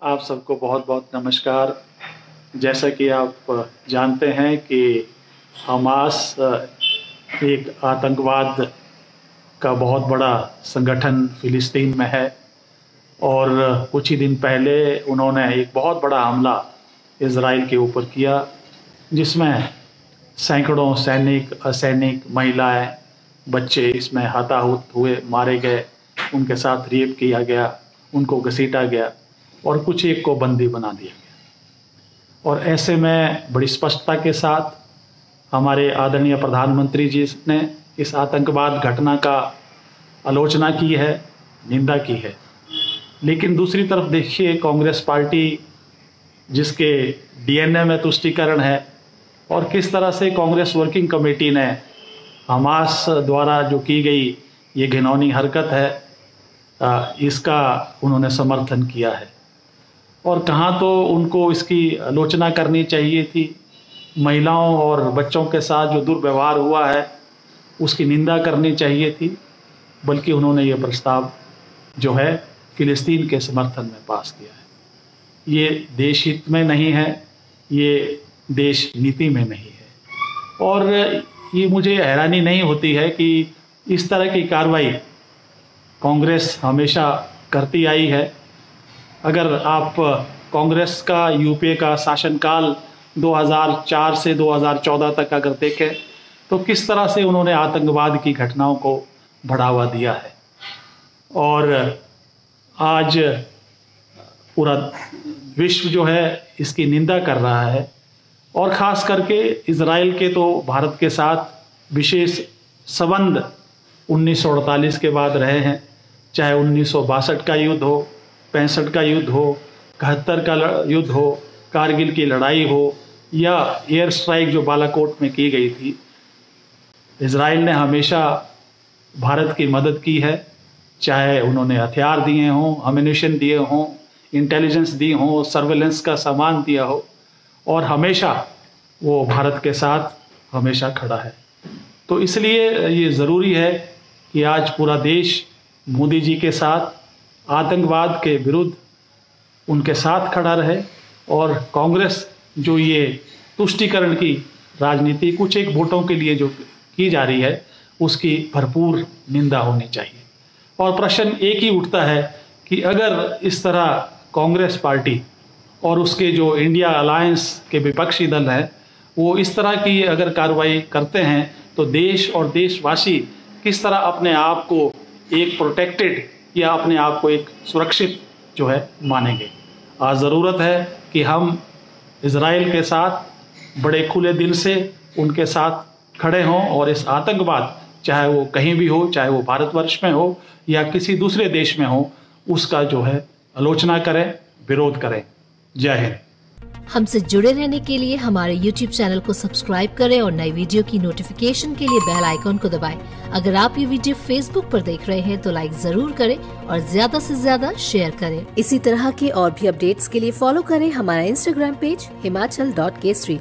आप सबको बहुत बहुत नमस्कार। जैसा कि आप जानते हैं कि हमास एक आतंकवाद का बहुत बड़ा संगठन फिलिस्तीन में है और कुछ ही दिन पहले उन्होंने एक बहुत बड़ा हमला इज़राइल के ऊपर किया, जिसमें सैकड़ों सैनिक, असैनिक, महिलाएं, बच्चे इसमें हताहत हुए, मारे गए, उनके साथ रेप किया गया, उनको घसीटा गया और कुछ एक को बंदी बना दिया गया। और ऐसे में बड़ी स्पष्टता के साथ हमारे आदरणीय प्रधानमंत्री जी ने इस आतंकवाद घटना का आलोचना की है, निंदा की है। लेकिन दूसरी तरफ देखिए, कांग्रेस पार्टी जिसके डीएनए में तुष्टीकरण है और किस तरह से कांग्रेस वर्किंग कमेटी ने हमास द्वारा जो की गई ये घिनौनी हरकत है, इसका उन्होंने समर्थन किया है। और कहाँ तो उनको इसकी आलोचना करनी चाहिए थी, महिलाओं और बच्चों के साथ जो दुर्व्यवहार हुआ है उसकी निंदा करनी चाहिए थी, बल्कि उन्होंने ये प्रस्ताव जो है फिलिस्तीन के समर्थन में पास किया है। ये देश हित में नहीं है, ये देश नीति में नहीं है। और ये मुझे हैरानी नहीं होती है कि इस तरह की कार्रवाई कांग्रेस हमेशा करती आई है। अगर आप कांग्रेस का यूपीए का शासनकाल 2004 से 2014 तक अगर देखें तो किस तरह से उन्होंने आतंकवाद की घटनाओं को बढ़ावा दिया है। और आज पूरा विश्व जो है इसकी निंदा कर रहा है और ख़ास करके इज़राइल के तो भारत के साथ विशेष संबंध 1948 के बाद रहे हैं, चाहे 1962 का युद्ध हो, 65 का युद्ध हो, 71 का युद्ध हो, कारगिल की लड़ाई हो या एयर स्ट्राइक जो बालाकोट में की गई थी। इज़राइल ने हमेशा भारत की मदद की है, चाहे उन्होंने हथियार दिए हों, अम्यूनिशन दिए हों, इंटेलिजेंस दी हो, सर्वेलेंस का सामान दिया हो, और हमेशा वो भारत के साथ हमेशा खड़ा है। तो इसलिए ये ज़रूरी है कि आज पूरा देश मोदी जी के साथ आतंकवाद के विरुद्ध उनके साथ खड़ा रहे और कांग्रेस जो ये तुष्टीकरण की राजनीति कुछ एक वोटों के लिए जो की जा रही है उसकी भरपूर निंदा होनी चाहिए। और प्रश्न एक ही उठता है कि अगर इस तरह कांग्रेस पार्टी और उसके जो इंडिया अलायंस के विपक्षी दल हैं वो इस तरह की अगर कार्रवाई करते हैं तो देश और देशवासी किस तरह अपने आप को एक प्रोटेक्टेड या अपने आप को एक सुरक्षित जो है मानेंगे। आज ज़रूरत है कि हम इज़राइल के साथ बड़े खुले दिल से उनके साथ खड़े हों और इस आतंकवाद, चाहे वो कहीं भी हो, चाहे वो भारतवर्ष में हो या किसी दूसरे देश में हो, उसका जो है आलोचना करें, विरोध करें। जय हिंद। हमसे जुड़े रहने के लिए हमारे YouTube चैनल को सब्सक्राइब करें और नई वीडियो की नोटिफिकेशन के लिए बेल आइकॉन को दबाएं। अगर आप ये वीडियो Facebook पर देख रहे हैं तो लाइक जरूर करें और ज्यादा से ज्यादा शेयर करें। इसी तरह के और भी अपडेट्स के लिए फॉलो करें हमारा Instagram पेज himachal.kesri।